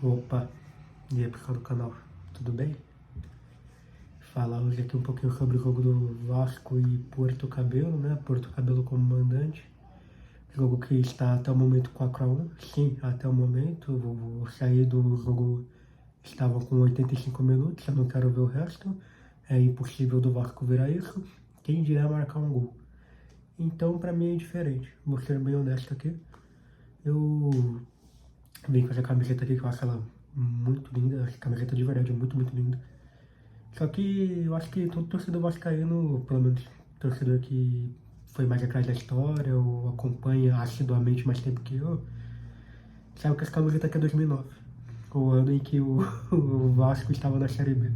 Opa, e aí pessoal do canal, tudo bem? Falar hoje aqui um pouquinho sobre o jogo do Vasco e Porto Cabelo, né? Porto Cabelo como mandante. Jogo que está até o momento 4-1. Sim, até o momento. Eu saí do jogo, estava com 85 minutos, eu não quero ver o resto. É impossível do Vasco virar isso. Quem dirá marcar um gol? Então, pra mim é diferente. Vou ser bem honesto aqui. Eu vim com essa camiseta aqui que eu acho ela muito linda. Essa camiseta de verdade é muito, muito linda. Só que eu acho que todo torcedor vascaíno, pelo menos torcedor que foi mais atrás da história ou acompanha assiduamente mais tempo que eu, sabe que essa camiseta aqui é 2009, o ano em que o Vasco estava na Série B.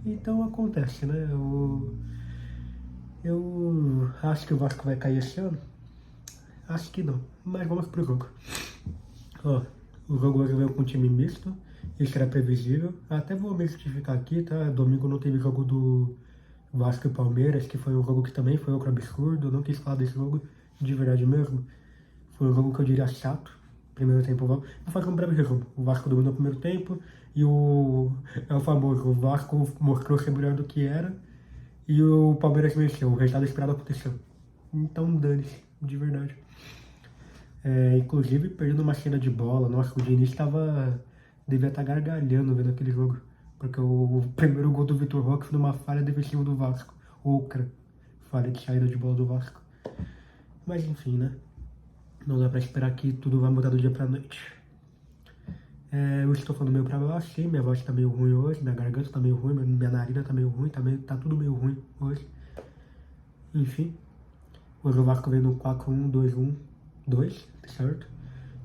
Então acontece, né? Eu acho que o Vasco vai cair esse ano. Acho que não, mas vamos pro jogo. Ó, o jogo hoje veio com um time misto, isso era previsível. Até vou me justificar aqui, tá? Domingo não teve jogo do Vasco e Palmeiras, que foi um jogo que também foi outro absurdo. Eu não quis falar desse jogo de verdade mesmo. Foi um jogo que eu diria chato. Primeiro tempo, vou fazer um breve resumo. O Vasco dominou o primeiro tempo e é o famoso, o Vasco mostrou ser melhor do que era e o Palmeiras venceu. O resultado esperado aconteceu. Então dane-se, de verdade. Inclusive, perdendo uma cena de bola. Nossa, o Diniz devia estar gargalhando vendo aquele jogo. Porque o primeiro gol do Vitor Roque foi numa falha defensiva do Vasco. Outra falha de saída de bola do Vasco. Mas enfim, né? Não dá pra esperar que tudo vai mudar do dia pra noite. Eu estou falando meio pra baixo, sim. Minha voz tá meio ruim hoje. Minha garganta tá meio ruim. Minha narina tá meio ruim. Tá tudo meio ruim hoje. Enfim. Hoje o Vasco veio no 4-1-2-1-2, certo?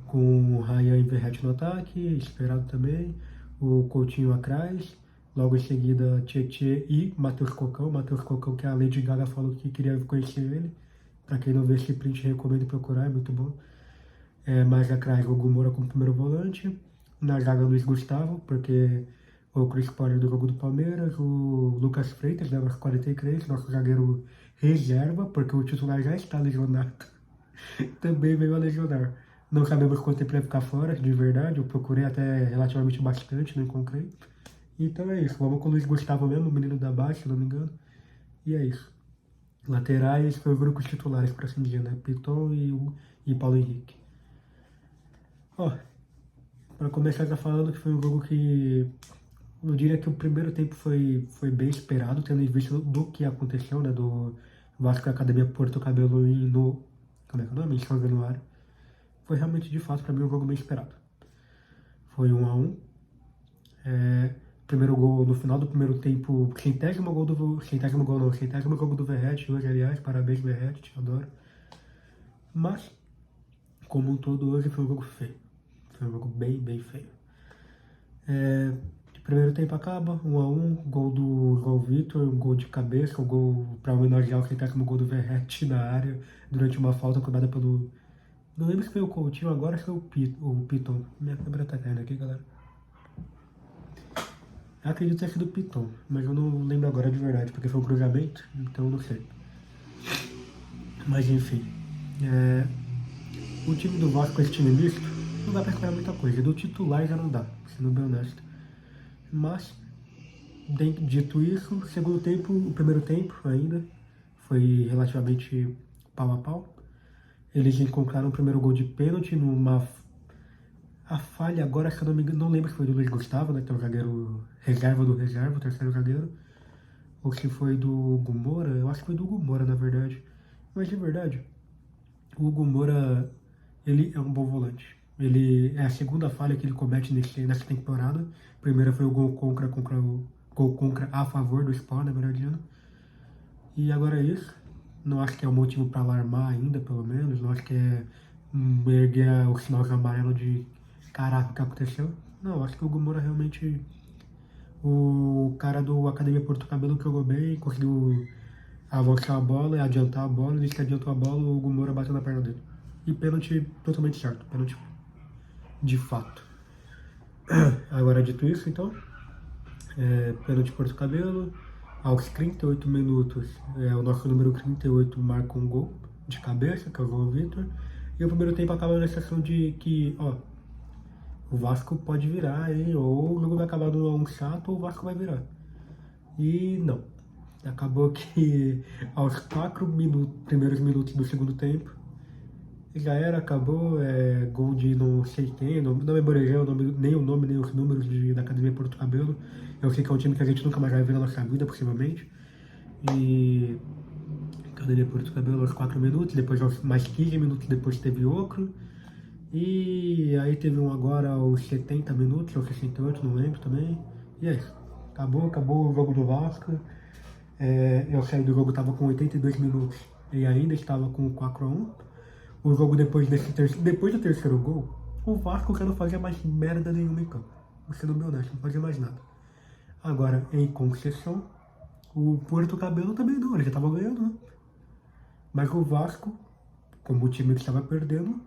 Com o Ryan e Verratti no ataque, esperado também. O Coutinho atrás. Logo em seguida, Tietê e Matheus Cocão. Matheus Cocão, que a Lady Gaga falou que queria conhecer ele. Pra quem não vê esse print, recomendo procurar, é muito bom. Mais atrás, o Moura como primeiro volante. Na zaga, Luiz Gustavo, porque o Chris Paul do jogo do Palmeiras. O Lucas Freitas, né, nosso 43, nosso zagueiro reserva, porque o titular já está lesionado. Também veio a lesionar. Não sabemos quanto tempo ele vai ficar fora, de verdade. Eu procurei até relativamente bastante, não encontrei. Então é isso. Vamos com o Luiz Gustavo mesmo, o menino da base, se não me engano. E é isso. Laterais foi o grupo de titulares, por assim dizer, né? Piton e Paulo Henrique. Ó, para começar já falando que foi um jogo que eu diria que o primeiro tempo foi bem esperado, tendo em vista do que aconteceu, né? Do Vasco Academia Porto Cabelo e no. Como é que é o nome? Em São Januário. Foi realmente, de fato, para mim, um jogo bem esperado. Foi 1-1. Primeiro gol no final do primeiro tempo, centésimo jogo do Verratti hoje, aliás, parabéns Verratti, te adoro. Mas, como um todo, hoje foi um jogo feio. Foi um jogo bem, bem feio. Primeiro tempo acaba, 1-1, gol do João Vitor, um gol de cabeça, um gol para homenagear o centésimo gol do Verratti na área, durante uma falta cobrada pelo... Não lembro se foi o Coutinho, agora foi o Piton. Minha câmera tá caindo aqui, galera. Eu acredito ter sido o Piton, mas eu não lembro agora de verdade, porque foi um cruzamento, então eu não sei. Mas enfim, o time do Vasco com esse time misto, não dá pra esperar muita coisa. Do titular já não dá, sendo bem honesto. Mas, dito isso, segundo tempo, o primeiro tempo ainda, foi relativamente pau a pau. Eles encontraram o primeiro gol de pênalti a falha agora, se eu não me engano, não lembro se foi do Luiz Gustavo, né, que é o zagueiro reserva do reserva, o terceiro zagueiro, ou se foi do Hugo Moura. Eu acho que foi do Hugo Moura, na verdade. Mas de verdade, o Hugo Moura, ele é um bom volante. Ele é a segunda falha que ele comete nessa temporada. A primeira foi o gol contra a favor do Sport, na verdade. E agora é isso. Não acho que é um motivo para alarmar ainda, pelo menos. Não acho que é erguer o sinal amarelo de caraca, o que aconteceu. Não, acho que o Hugo Moura realmente... O cara do Academia Porto Cabelo jogou bem, conseguiu avançar a bola e adiantar a bola. Desde que adiantou a bola, o Hugo Moura bateu na perna dele. E pênalti totalmente certo, pênalti de fato. Agora, dito isso, então, pênalti Porto Cabelo. Aos 38 minutos, o nosso número 38 marca um gol de cabeça, que é o João Vitor. E o primeiro tempo acaba na sensação de que, o Vasco pode virar, hein? Ou o jogo vai acabar no 1 chato ou o Vasco vai virar. E não. Acabou que aos primeiros minutos do segundo tempo, já era, acabou, gol de não sei quem, não memorei nem o nome, nem os números da Academia Porto Cabelo. Eu sei que é um time que a gente nunca mais vai ver na nossa vida, possivelmente. E Academia Porto Cabelo aos 4 minutos, depois mais 15 minutos depois teve outro. E aí teve um agora aos 70 minutos, ou 68, não lembro também. E é isso. Acabou o jogo do Vasco. Eu saí do jogo, estava com 82 minutos e ainda estava com 4-1. O jogo depois do terceiro gol, o Vasco já não fazia mais merda nenhuma em campo. Sendo bem honesto, não fazia mais nada. Agora, em concessão, o Porto Cabelo também não, ele já estava ganhando, né? Mas o Vasco, como o time que estava perdendo,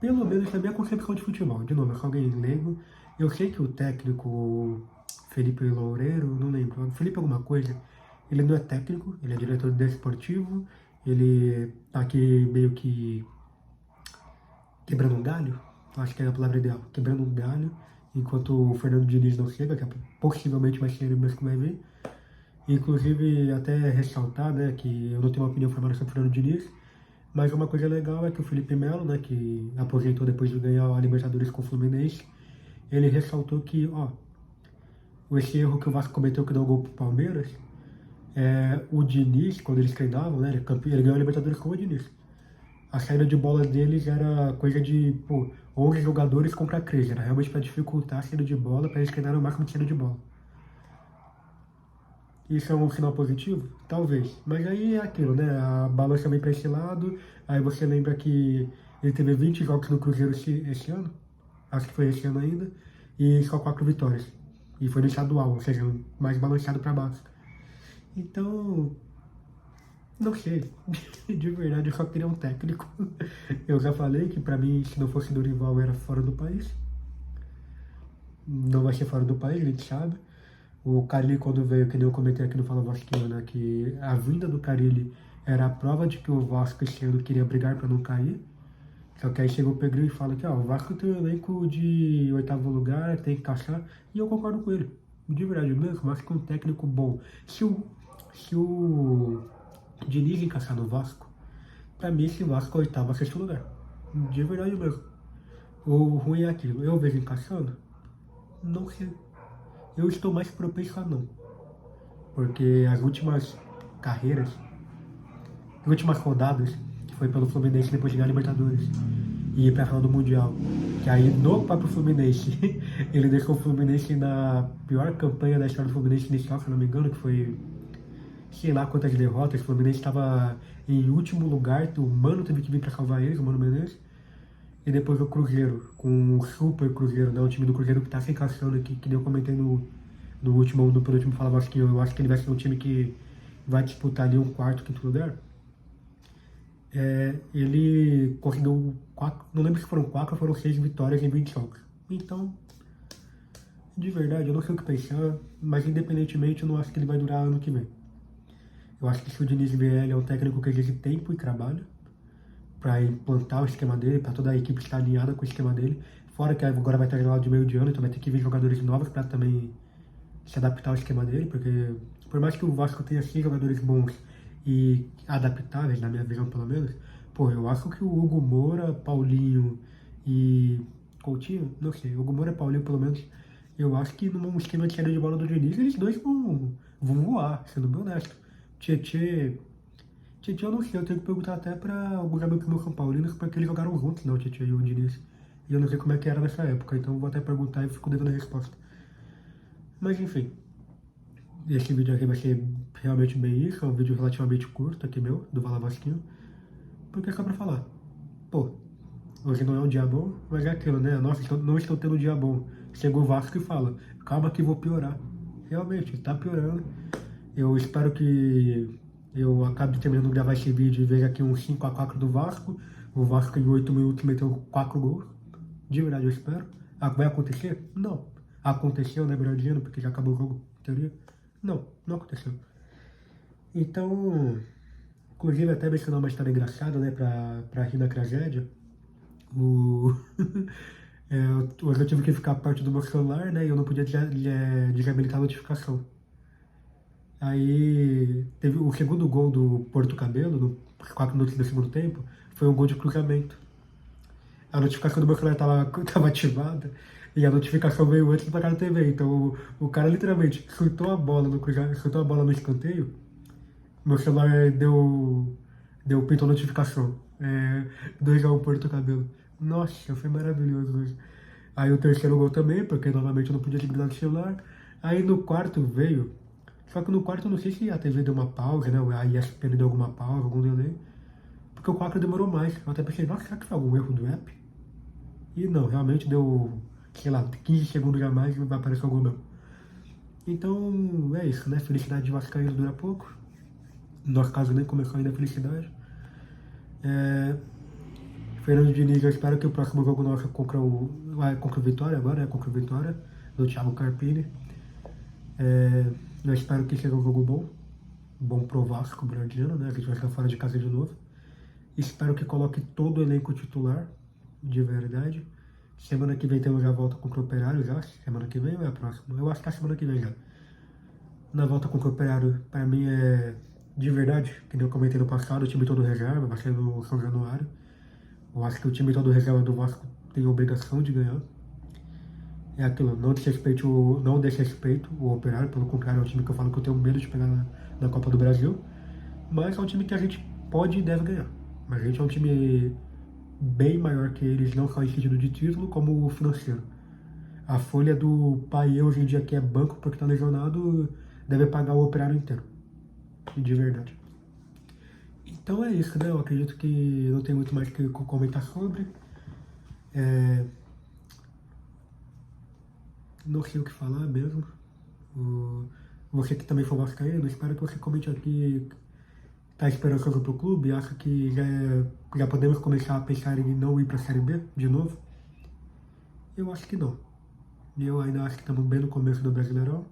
pelo menos na minha concepção de futebol, de novo, eu sou alguém leigo, eu sei que o técnico Felipe Loureiro, não lembro, Felipe alguma coisa, ele não é técnico, ele é diretor desportivo, ele tá aqui meio que quebrando um galho, acho que é a palavra ideal, quebrando um galho, enquanto o Fernando Diniz não chega, que possivelmente vai ser ele mesmo que vai vir. Inclusive, até ressaltar, né, que eu não tenho uma opinião formada sobre o Fernando Diniz, mas uma coisa legal é que o Felipe Melo, né, que aposentou depois de ganhar a Libertadores com o Fluminense, ele ressaltou que, esse erro que o Vasco cometeu que deu gol pro Palmeiras, o Diniz, quando eles treinavam, né, ele ganhou a Libertadores com o Diniz. A saída de bola deles era coisa de, 11 jogadores contra 13, era realmente para dificultar a saída de bola, para eles treinarem o máximo de saída de bola. Isso é um sinal positivo? Talvez. Mas aí é aquilo, né? A balança vem para esse lado, aí você lembra que ele teve 20 jogos no Cruzeiro esse ano, acho que foi esse ano ainda, e só 4 vitórias. E foi no estadual, ou seja, mais balanceado para baixo. Então, não sei. De verdade, eu só queria um técnico. Eu já falei que para mim, se não fosse Dorival, era fora do país. Não vai ser fora do país, a gente sabe. O Carille, quando veio, que nem eu comentei aqui no Fala Vasquinho, né, que a vinda do Carille era a prova de que o Vasco esse ano queria brigar para não cair. Só que aí chega o Pedrinho e fala que o Vasco tem um elenco de 8º lugar, tem que caçar. E eu concordo com ele. De verdade mesmo, acho que um técnico bom. Se o Diniz encaixar no Vasco, pra mim esse Vasco é 8º a 6º lugar. De verdade mesmo. O ruim é aquilo. Eu vejo encaixando? Não sei. Eu estou mais propenso a não. Porque as últimas carreiras, as últimas rodadas, que foi pelo Fluminense depois de ganhar a Libertadores e ir pra final do Mundial, que aí no próprio Fluminense, ele deixou o Fluminense na pior campanha da história do Fluminense inicial, se não me engano, que foi sei lá quantas derrotas, o Fluminense estava em último lugar, o Mano teve que vir pra salvar eles, o Mano Menezes, e depois o Cruzeiro, com o Super Cruzeiro, né, o time do Cruzeiro que tá se encaixando aqui, que eu comentei no penúltimo Fala Vasquinho, eu acho que ele vai ser um time que vai disputar ali um quarto, quinto lugar. Ele conseguiu 4, não lembro se foram 4 ou foram 6 vitórias em 20 jogos. Então, de verdade, eu não sei o que pensar, mas independentemente, eu não acho que ele vai durar ano que vem. Eu acho que se o Diniz vier, ele é um técnico que exige tempo e trabalho para implantar o esquema dele, para toda a equipe estar alinhada com o esquema dele. Fora que agora vai ter janela de meio de ano, então vai ter que vir jogadores novos para também se adaptar ao esquema dele, porque por mais que o Vasco tenha 6 jogadores bons e adaptáveis, na minha visão pelo menos, eu acho que o Hugo Moura, Paulinho e Coutinho, não sei, Hugo Moura e Paulinho pelo menos, eu acho que num esquema de saída de bola do Diniz, eles dois vão voar, sendo bem honesto. Tietê, eu não sei, eu tenho que perguntar até para alguns amigos meus São Paulinos, porque eles jogaram juntos, né, o Tietê e o Diniz. E eu não sei como é que era nessa época, então vou até perguntar e fico devendo a resposta. Mas enfim, esse vídeo aqui vai ser realmente bem isso, é um vídeo relativamente curto aqui meu, do Vala Vasquinho, porque é só pra falar. Hoje não é um dia bom, mas é aquilo, né? Nossa, não estou tendo um dia bom. Chegou o Vasco e fala, calma que vou piorar. Realmente, tá piorando. Eu espero que eu acabe terminando de gravar esse vídeo e veja aqui um 5-4 do Vasco. O Vasco em 8 minutos meteu 4 gols. De verdade, eu espero. Vai acontecer? Não. Aconteceu, né, Brandino? Porque já acabou o jogo, em teoria. Não aconteceu. Então, inclusive até mencionar uma história engraçada, né, pra rir da tragédia. Hoje eu tive que ficar perto do meu celular, né? E eu não podia desabilitar a notificação. Aí teve o segundo gol do Porto Cabelo, nos 4 minutos do segundo tempo, foi um gol de cruzamento. A notificação do meu celular tava ativada e a notificação veio antes do placar da TV. Então o cara literalmente chutou a bola chutou a bola no escanteio, meu celular pintou notificação. 2-1 Porto Cabelo. Nossa, foi maravilhoso hoje. Aí o terceiro gol também, porque novamente eu não podia desligar do celular. Aí no quarto veio. Só que no quarto eu não sei se a TV deu uma pausa, né? A ESPN deu alguma pausa, algum delay. Porque o quarto demorou mais. Eu até pensei, nossa, será que foi algum erro do app? E não, realmente deu, sei lá, 15 segundos a mais e vai aparecer algum não. Então é isso, né? Felicidade de vascaíno dura pouco. No nosso caso nem começou ainda a felicidade. Fernando Diniz, eu espero que o próximo jogo nosso contra o Vitória agora, contra o Vitória, do Thiago Carpini. Eu espero que seja um jogo bom pro Vasco brasileiro, né? A gente vai ficar fora de casa de novo. Espero que coloque todo o elenco titular, de verdade. Semana que vem temos a volta contra o Operário já. Semana que vem ou é a próxima? Eu acho que é a semana que vem já. Na volta contra o Operário, pra mim é de verdade, que nem eu comentei no passado, o time todo reserva, vai ser no São Januário. Eu acho que o time todo reserva do Vasco tem a obrigação de ganhar. É aquilo, não desrespeito o Operário, pelo contrário, é um time que eu falo que eu tenho medo de pegar na Copa do Brasil. Mas é um time que a gente pode e deve ganhar. Mas a gente é um time bem maior que eles, não só em sentido de título, como financeiro. A folha do pai hoje em dia, que é banco porque está lesionado, deve pagar o Operário inteiro. De verdade. Então é isso, né? Eu acredito que não tem muito mais que comentar sobre. Não sei o que falar mesmo. Você que também for vascaíno, espero que você comente aqui. Tá esperançoso pro clube? Acha que já podemos começar a pensar em não ir para a Série B de novo? Eu acho que não. Eu ainda acho que estamos bem no começo do Brasileirão.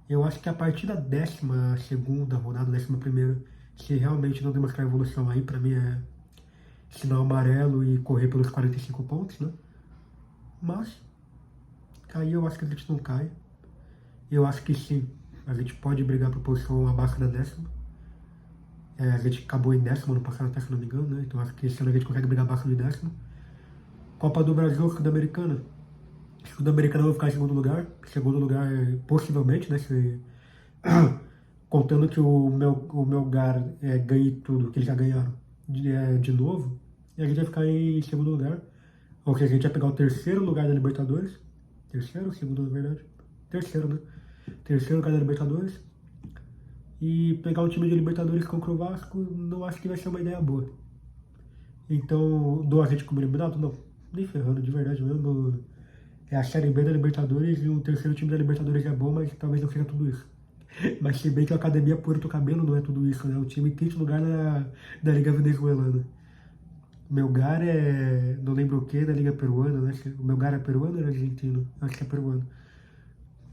Eu acho que a partir da 12ª rodada, 11ª, se realmente não demonstrar evolução aí, pra mim é sinal amarelo e correr pelos 45 pontos, né? Mas, cair eu acho que a gente não cai. Eu acho que sim, a gente pode brigar por posição abaixo da 10ª. A gente acabou em 10º ano passado, até se não me engano, né? Então acho que esse ano a gente consegue brigar abaixo de 10º. Copa do Brasil, Sul-Americana. Sul-Americana vai ficar em segundo lugar. Segundo lugar, possivelmente, né? Contando que o Melgar ganhe tudo, que eles já ganharam de novo, e a gente vai ficar em segundo lugar. Ou seja, a gente vai pegar o terceiro lugar da Libertadores. Terceiro ou segundo, na verdade? Terceiro, né? Terceiro lugar da Libertadores. E pegar um time de Libertadores contra o Vasco, não acho que vai ser uma ideia boa. Então, dou a gente como eliminado? Não. Nem ferrando, de verdade mesmo. É a Série B da Libertadores e o terceiro time da Libertadores é bom, mas talvez não seja tudo isso. Mas se bem que a Academia Porto Cabelo não é tudo isso, né? O time em quinto lugar da Liga Venezuelana. Melgar é. Não lembro o que da Liga Peruana, né? O Melgar é peruano ou é argentino? Acho que é peruano.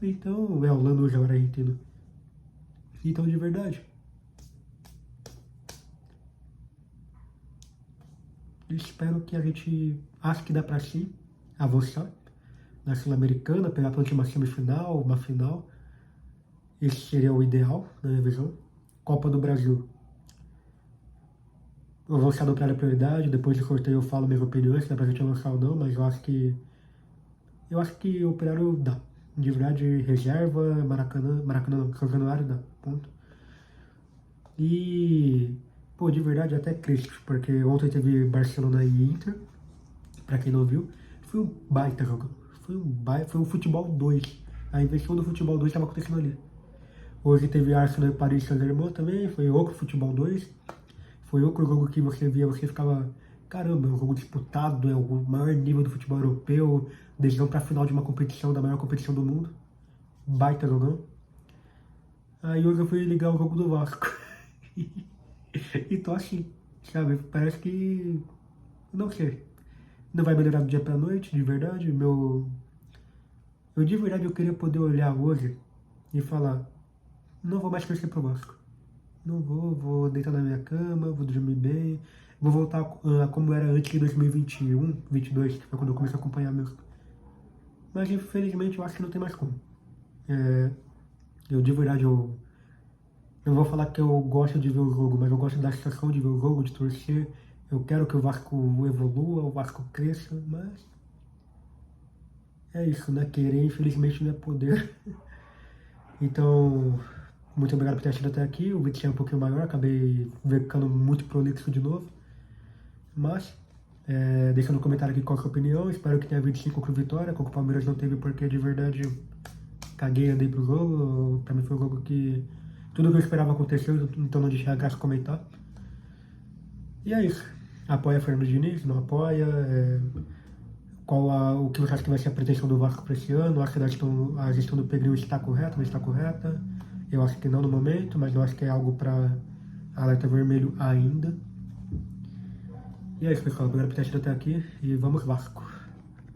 Então, o Lanús agora é argentino. Então, de verdade. Espero que a gente. Acho que dá pra sim avançar na Sul-Americana, pegar pela última semifinal, uma final. Esse seria o ideal, na minha visão. Copa do Brasil. Eu vou lançar para a prioridade, depois do sorteio eu falo minhas opiniões, se dá pra gente lançar ou não, mas eu acho que. Eu acho que o Operário dá. De verdade, reserva, Maracanã não, São Januário dá, ponto. E. Pô, de verdade, até triste, porque ontem teve Barcelona e Inter, pra quem não viu. Foi um baita jogo. Foi um futebol 2. A invenção do futebol 2 estava acontecendo ali. Hoje teve Arsenal e Paris Saint-Germain também, foi outro futebol 2. Foi outro jogo que você via, você ficava, caramba, é um jogo disputado, é o maior nível do futebol europeu, decisão pra final de uma competição, da maior competição do mundo. Baita jogão. Aí hoje eu fui ligar o jogo do Vasco. E tô assim, sabe? Parece que. Não sei. Não vai melhorar do dia pra noite, de verdade. Eu de verdade eu queria poder olhar hoje e falar, não vou mais torcer pro Vasco. Não vou deitar na minha cama, vou dormir bem, vou voltar a como era antes de 2021, 22, que foi quando eu comecei a acompanhar mesmo. Mas infelizmente eu acho que não tem mais como. Eu de verdade, eu não vou falar que eu gosto de ver o jogo, mas eu gosto da sensação de ver o jogo, de torcer. Eu quero que o Vasco evolua, o Vasco cresça, mas é isso, né? Querer infelizmente não é poder. Então, muito obrigado por ter assistido até aqui. O vídeo é um pouquinho maior, acabei ficando muito prolixo de novo. Mas, deixa no comentário aqui qual é a sua opinião. Espero que tenha 25 com vitória. Com o Palmeiras não teve, porque de verdade caguei, andei pro jogo. Pra mim foi um jogo que tudo que eu esperava aconteceu, então não deixei a graça comentar. E é isso. Apoia Fernando Diniz, não apoia? O que você acha que vai ser a pretensão do Vasco para esse ano? Acho que a gestão do Pedrinho está correta, não está correta? Eu acho que não no momento, mas eu acho que é algo para alerta vermelho ainda. E é isso, pessoal. Obrigado por ter assistido até aqui e vamos Vasco!